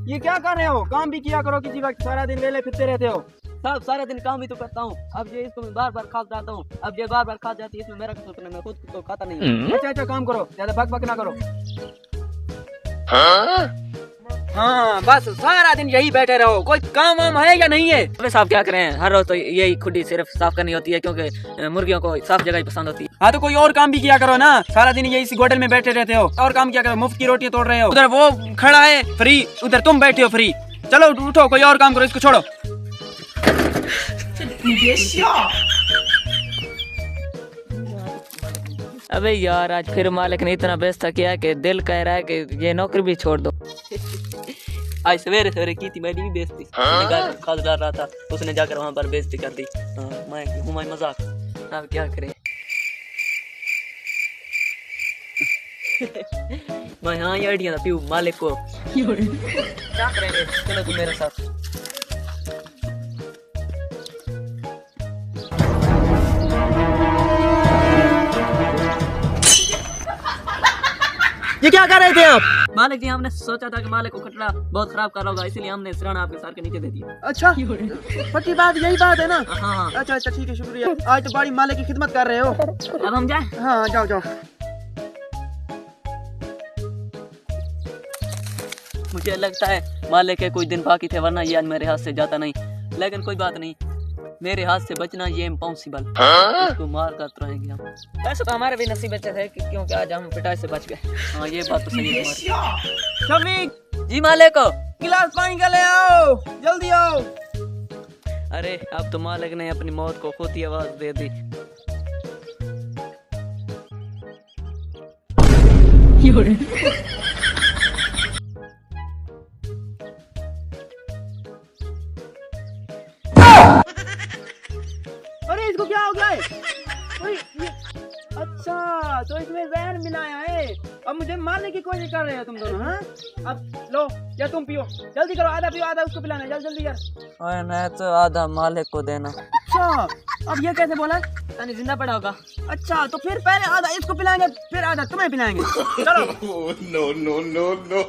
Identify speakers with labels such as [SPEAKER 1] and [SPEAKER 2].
[SPEAKER 1] ये क्या कर रहे हो? काम भी किया करो किसी वक्त, सारा दिन वेले फिरते रहते हो।
[SPEAKER 2] साहब सारा दिन काम ही तो करता हूँ। अब ये इसको मैं बार बार खा जाता हूँ, अब ये बार बार खा जाती है, इसमें मेरा कुछ नहीं, मैं खुद तो खाता नहीं हूँ।
[SPEAKER 1] अच्छा अच्छा काम करो, ज्यादा बक बक ना करो। हाँ बस सारा दिन यही बैठे रहो, कोई काम वाम है या नहीं है?
[SPEAKER 2] अबे साहब क्या करें, हर रोज तो यही खुदी सिर्फ साफ करनी होती है, क्योंकि मुर्गियों को साफ जगह ही पसंद होती है।
[SPEAKER 1] हाँ तो कोई और काम भी किया करो ना, सारा दिन यही इसी होटल में बैठे रहते हो। और काम किया करो, मुफ्त की रोटियां तोड़ रहे हो। उधर वो खड़ा है फ्री, उधर तुम बैठे हो फ्री। चलो उठो, कोई और काम करो, इसको छोड़ो।
[SPEAKER 2] अबे यार आज फिर मालिक ने इतना बेइज्जती किया कि दिल कह रहा है कि ये नौकरी भी छोड़ दो। आज सवेरे सवेरे की थी मेरी भी बेइज्जती, खाद डाल रहा था, उसने जाकर वहाँ पर बेइज्जती कर दी। मैं घुमाई मजाक, अब क्या करें। मैं हाँ ये आइडिया था मालिक को क्या करेंगे, चलो तुम मेरे साथ।
[SPEAKER 1] ये क्या कर रहे थे आप?
[SPEAKER 2] मालिक जी हमने सोचा था कि मालिक को खटरा बहुत खराब कर रहा होगा, इसीलिए हमने सिराना आपके सर के नीचे दे दिया।
[SPEAKER 1] अच्छा पक्की बात, यही बात है ना?
[SPEAKER 2] हाँ हाँ।
[SPEAKER 1] अच्छा अच्छा ठीक है, शुक्रिया। आज तो बड़ी मालिक की खिदमत कर रहे हो।
[SPEAKER 2] अब हम जाएं?
[SPEAKER 1] हाँ जाओ जाओ।
[SPEAKER 2] मुझे लगता है मालिक के कुछ दिन बाकी थे, वरना ये आज मेरे हाथ से जाता नहीं। लेकिन कोई बात नहीं, मेरे हाथ से बचना ये इम्पॉसिबल, इसको मार कर रहेंगे हम। वैसे तो हमारे भी नसीब अच्छे थे क्योंकि आज हम पिटाई से बच गए। हाँ ये बात तो सही है तुम्हारी।
[SPEAKER 1] शफीक
[SPEAKER 2] जी मालिक,
[SPEAKER 1] गिलास पानी का ले आओ, जल्दी आओ।
[SPEAKER 2] अरे अब तो मालिक ने अपनी मौत को खुद ही आवाज दे दी।
[SPEAKER 1] अरे इसको क्या हो गया है? अच्छा तो इसमें जहर मिलाया है, अब मुझे मारने की कोशिश कर रहे हो तुम दोनों। हाँ अब लो, या तुम पियो, जल्दी करो, आधा पियो, आधा उसको पिलाना, जल्दी जल्दी यार।
[SPEAKER 2] और नहीं तो आधा मालिक को देना।
[SPEAKER 1] अच्छा अब ये कैसे बोला?
[SPEAKER 2] यानी जिंदा पड़ा होगा।
[SPEAKER 1] अच्छा तो फिर पहले आधा इसको पिलाएंगे, फिर आधा तुम्हें पिलाएंगे। चलो। No no no no.